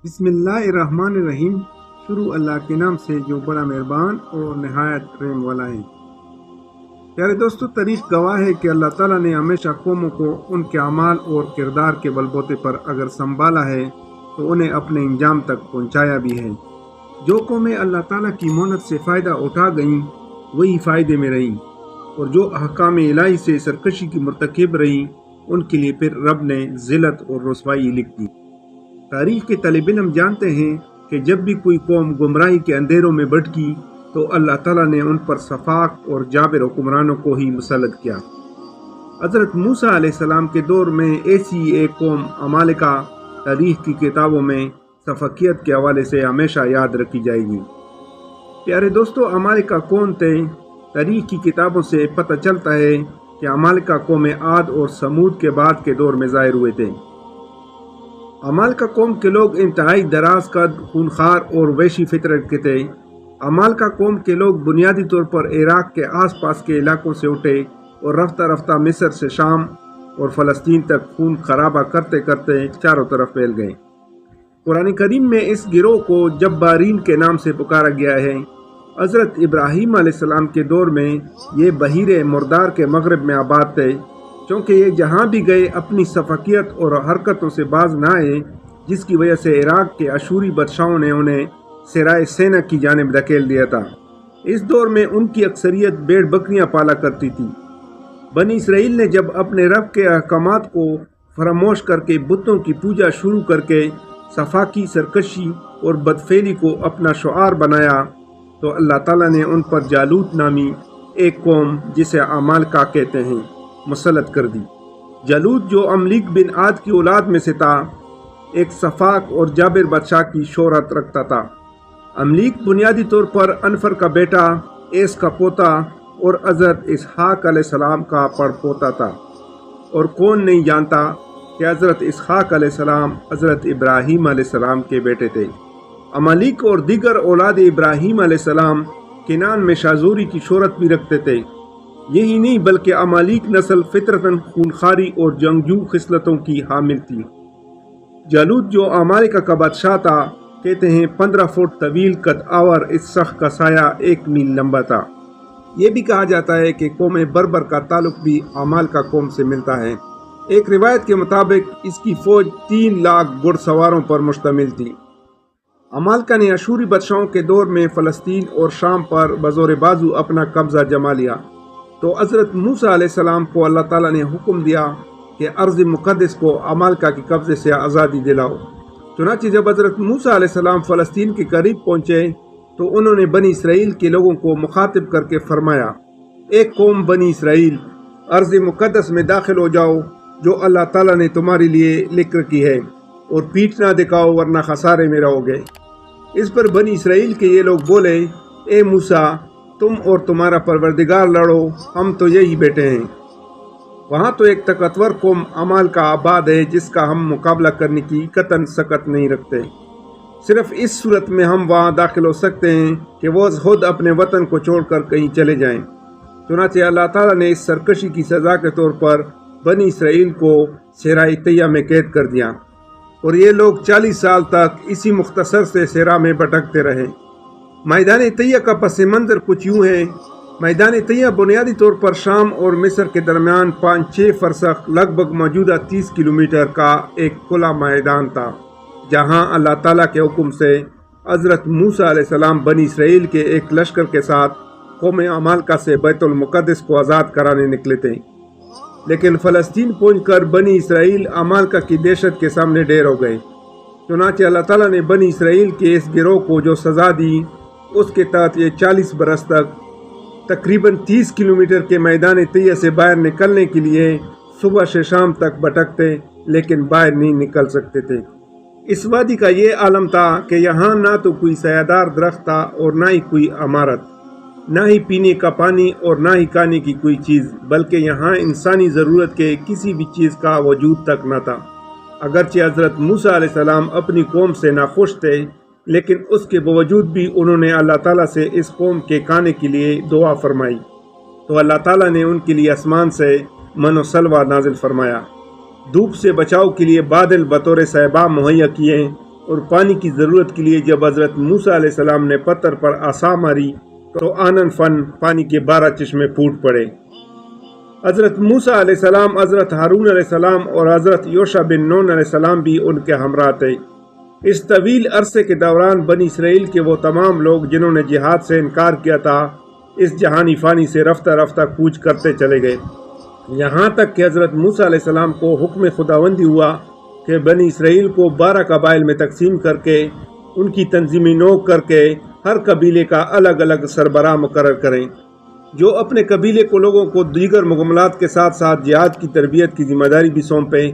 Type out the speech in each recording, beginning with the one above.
بسم اللہ الرحمن الرحیم۔ شروع اللہ کے نام سے جو بڑا مہربان اور نہایت رحم والا ہے۔ پیارے دوستو، تاریخ گواہ ہے کہ اللہ تعالیٰ نے ہمیشہ قوموں کو ان کے اعمال اور کردار کے بلبوتے پر اگر سنبھالا ہے تو انہیں اپنے انجام تک پہنچایا بھی ہے۔ جو قومیں اللہ تعالیٰ کی مونت سے فائدہ اٹھا گئیں وہی فائدے میں رہیں، اور جو احکام الہی سے سرکشی کی مرتکب رہیں ان کے لیے پھر رب نے ذلت اور رسوائی لکھ دی۔ تاریخ کے طالب علم جانتے ہیں کہ جب بھی کوئی قوم گمراہی کے اندھیروں میں بھٹکی تو اللہ تعالیٰ نے ان پر سفاق اور جابر حکمرانوں کو ہی مسلط کیا۔ حضرت موسیٰ علیہ السلام کے دور میں ایسی ایک قوم عمالقہ تاریخ کی کتابوں میں سفاکیت کے حوالے سے ہمیشہ یاد رکھی جائے گی۔ پیارے دوستو، عمالقہ کون تھے؟ تاریخ کی کتابوں سے پتہ چلتا ہے کہ عمالقہ قوم عاد اور سمود کے بعد کے دور میں ظاہر ہوئے تھے۔ عمالقہ قوم کے لوگ انتہائی دراز قد، خونخوار اور وحشی فطرت کے تھے۔ عمالقہ قوم کے لوگ بنیادی طور پر عراق کے آس پاس کے علاقوں سے اٹھے اور رفتہ رفتہ مصر سے شام اور فلسطین تک خون خرابہ کرتے کرتے چاروں طرف پھیل گئے۔ قرآن کریم میں اس گروہ کو جبارین کے نام سے پکارا گیا ہے۔ حضرت ابراہیم علیہ السلام کے دور میں یہ بحیرہ مردار کے مغرب میں آباد تھے، چونکہ یہ جہاں بھی گئے اپنی سفاکیت اور حرکتوں سے باز نہ آئے، جس کی وجہ سے عراق کے اشوری بادشاہوں نے انہیں سرائے سینا کی جانب دھکیل دیا تھا۔ اس دور میں ان کی اکثریت بھیڑ بکریاں پالا کرتی تھی۔ بنی اسرائیل نے جب اپنے رب کے احکامات کو فراموش کر کے بتوں کی پوجا شروع کر کے سفاکی، سرکشی اور بدفعلی کو اپنا شعار بنایا تو اللہ تعالیٰ نے ان پر جالوت نامی ایک قوم، جسے عمالقہ کہتے ہیں، مسلط کر دی۔ جالوت، جو عملیق بن عاد کی اولاد میں سے تھا، ایک سفاک اور جابر بادشاہ کی شہرت رکھتا تھا۔ عملیق بنیادی طور پر انفر کا بیٹا، ایس کا پوتا اور حضرت اسحاق علیہ السلام کا پڑپوتا تھا، اور کون نہیں جانتا کہ حضرت اسحاق علیہ السلام حضرت ابراہیم علیہ السلام کے بیٹے تھے۔ عملیق اور دیگر اولاد ابراہیم علیہ السلام کنعان میں شاذوری کی شہرت بھی رکھتے تھے۔ یہی نہیں بلکہ عمالیق نسل فطرتاً خونخواری اور جنگجو خصلتوں کی حامل تھی۔ جالوت، جو عمالقہ کا بادشاہ تھا، کہتے ہیں 15 فٹ طویل، قد آور، اس شخص کا سایہ 1 میل لمبا تھا۔ یہ بھی کہا جاتا ہے کہ قوم بربر کا تعلق بھی عمالقہ قوم سے ملتا ہے۔ ایک روایت کے مطابق اس کی فوج 3 لاکھ گھڑ سواروں پر مشتمل تھی۔ عمالقہ نے اشوری بادشاہوں کے دور میں فلسطین اور شام پر بزور بازو اپنا قبضہ جما لیا، تو حضرت موسیٰ علیہ السلام کو اللہ تعالیٰ نے حکم دیا کہ ارض مقدس کو عمالقہ کے قبضے سے آزادی دلاؤ۔ چنانچہ جب حضرت موسیٰ علیہ السلام فلسطین کے قریب پہنچے تو انہوں نے بنی اسرائیل کے لوگوں کو مخاطب کر کے فرمایا، ایک قوم بنی اسرائیل، ارض مقدس میں داخل ہو جاؤ جو اللہ تعالیٰ نے تمہارے لیے لکھ رکھی ہے، اور پیٹھ نہ دکھاؤ ورنہ خسارے میں رہو گے۔ اس پر بنی اسرائیل کے یہ لوگ بولے، اے موسیٰ، تم اور تمہارا پروردگار لڑو، ہم تو یہی بیٹے ہیں۔ وہاں تو ایک طاقتور قوم عمالقہ آباد ہے جس کا ہم مقابلہ کرنے کی قطعاً سکت نہیں رکھتے۔ صرف اس صورت میں ہم وہاں داخل ہو سکتے ہیں کہ وہ خود اپنے وطن کو چھوڑ کر کہیں چلے جائیں۔ چنانچہ اللہ تعالیٰ نے اس سرکشی کی سزا کے طور پر بنی اسرائیل کو صحرائے طیہ میں قید کر دیا، اور یہ لوگ 40 سال تک اسی مختصر سے صحرا میں بھٹکتے رہے۔ میدان طیہ کا پس منظر کچھ یوں ہے۔ میدان طیہ بنیادی طور پر شام اور مصر کے درمیان 5-6 فرسخ، لگ بھگ موجودہ 30 کلومیٹر کا ایک کھلا میدان تھا، جہاں اللہ تعالیٰ کے حکم سے حضرت موسیٰ علیہ السلام بنی اسرائیل کے ایک لشکر کے ساتھ قوم عمالقہ سے بیت المقدس کو آزاد کرانے نکلے تھے۔ لیکن فلسطین پہنچ کر بنی اسرائیل عمالقہ کی دہشت کے سامنے ڈھیر ہو گئے۔ چنانچہ اللہ تعالیٰ نے بنی اسرائیل کے اس گروہ کو جو سزا دی، اس کے تحت یہ 40 برس تک تقریباً 30 کلومیٹر کے میدان طیہ سے باہر نکلنے کے لیے صبح سے شام تک بھٹکتے، لیکن باہر نہیں نکل سکتے تھے۔ اس وادی کا یہ عالم تھا کہ یہاں نہ تو کوئی سایہدار درخت تھا اور نہ ہی کوئی عمارت، نہ ہی پینے کا پانی اور نہ ہی کھانے کی کوئی چیز، بلکہ یہاں انسانی ضرورت کے کسی بھی چیز کا وجود تک نہ تھا۔ اگرچہ حضرت موسیٰ علیہ السلام اپنی قوم سے ناخوش تھے، لیکن اس کے باوجود بھی انہوں نے اللہ تعالیٰ سے اس قوم کے کھانے کے لیے دعا فرمائی، تو اللہ تعالیٰ نے ان کے لیے آسمان سے من و سلوہ نازل فرمایا، دھوپ سے بچاؤ کے لیے بادل بطور صحبا مہیا کیے، اور پانی کی ضرورت کے لیے جب حضرت موسیٰ علیہ السلام نے پتھر پر عصا ماری تو آنن فن پانی کے 12 چشمے پھوٹ پڑے۔ حضرت موسیٰ علیہ السلام، حضرت ہارون علیہ السلام اور حضرت یوشع بن نون علیہ السلام بھی ان کے ہمراہ تھے۔ اس طویل عرصے کے دوران بنی اسرائیل کے وہ تمام لوگ جنہوں نے جہاد سے انکار کیا تھا اس جہانی فانی سے رفتہ رفتہ کوچ کرتے چلے گئے، یہاں تک کہ حضرت موسیٰ علیہ السلام کو حکم خداوندی ہوا کہ بنی اسرائیل کو 12 قبائل میں تقسیم کر کے ان کی تنظیمی نو کر کے ہر قبیلے کا الگ الگ سربراہ مقرر کریں، جو اپنے قبیلے کو لوگوں کو دیگر مکملات کے ساتھ ساتھ جہاد کی تربیت کی ذمہ داری بھی سونپیں۔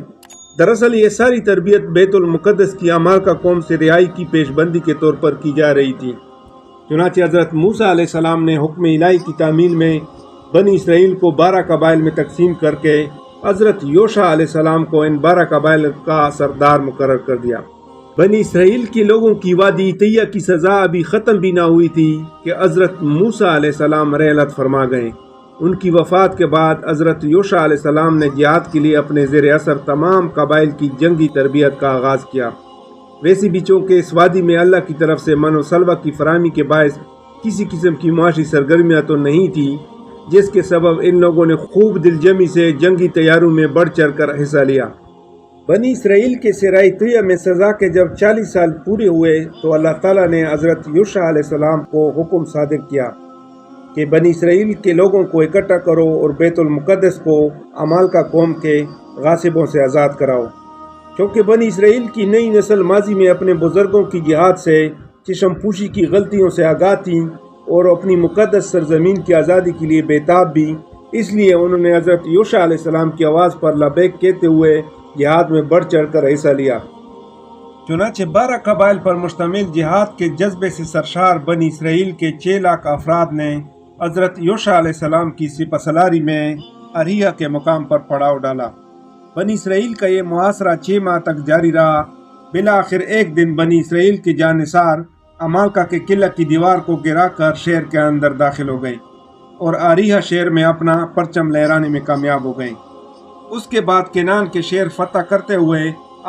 دراصل یہ ساری تربیت بیت المقدس کی عمالقہ قوم سے رہائی کی پیش بندی کے طور پر کی جا رہی تھی۔ چنانچہ حضرت موسیٰ علیہ السلام نے حکم الہی کی تعمیل میں بنی اسرائیل کو 12 قبائل میں تقسیم کر کے حضرت یوشع علیہ السلام کو ان 12 قبائل کا سردار مقرر کر دیا۔ بنی اسرائیل کے لوگوں کی وادی طیہ کی سزا ابھی ختم بھی نہ ہوئی تھی کہ حضرت موسیٰ علیہ السلام رحلت فرما گئے۔ ان کی وفات کے بعد حضرت یوشع علیہ السلام نے جہاد کے لیے اپنے زیر اثر تمام قبائل کی جنگی تربیت کا آغاز کیا۔ ویسے بھی چونکہ اس وادی میں اللہ کی طرف سے من و سلوہ کی فراہمی کے باعث کسی قسم کی معاشی سرگرمیاں تو نہیں تھی، جس کے سبب ان لوگوں نے خوب دل جمی سے جنگی تیاروں میں بڑھ چڑھ کر حصہ لیا۔ بنی اسرائیل کے سرائے طیہ میں سزا کے جب 40 سال پورے ہوئے تو اللہ تعالیٰ نے حضرت یوشع علیہ السلام کو حکم صادر کیا کہ بنی اسرائیل کے لوگوں کو اکٹھا کرو اور بیت المقدس کو عمالقہ قوم کے غاصبوں سے آزاد کراؤ۔ چونکہ بنی اسرائیل کی نئی نسل ماضی میں اپنے بزرگوں کی جہاد سے چشم پوشی کی غلطیوں سے آگاہ تھی اور اپنی مقدس سرزمین کی آزادی کے لیے بےتاب بھی، اس لیے انہوں نے حضرت یوشع علیہ السلام کی آواز پر لبیک کہتے ہوئے جہاد میں بڑھ چڑھ کر حصہ لیا۔ چنانچہ 12 قبائل پر مشتمل جہاد کے جذبے سے سرشار بنی اسرائیل کے 6 لاکھ افراد نے حضرت یوشع علیہ السلام کی سپہ سالاری میں اریحہ کے مقام پر پڑاؤ ڈالا۔ بنی اسرائیل کا یہ محاصرہ 6 ماہ تک جاری رہا۔ بالآخر ایک دن بنی اسرائیل کے جانثار عمالقہ کے قلعہ کی دیوار کو گرا کر شہر کے اندر داخل ہو گئے اور اریحہ شہر میں اپنا پرچم لہرانے میں کامیاب ہو گئے۔ اس کے بعد کنعان کے شہر فتح کرتے ہوئے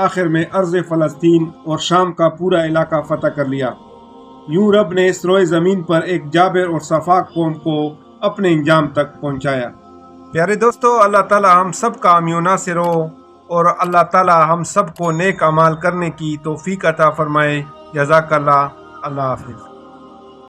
آخر میں ارض فلسطین اور شام کا پورا علاقہ فتح کر لیا۔ یوں رب نے اس روئے زمین پر ایک جابر اور صفاق قوم کو اپنے انجام تک پہنچایا۔ پیارے دوستو، اللہ تعالی ہم سب کا حامی و ناصر ہو اور اللہ تعالی ہم سب کو نیک اعمال کرنے کی توفیق عطا فرمائے۔ جزاک اللہ۔ اللہ حافظ۔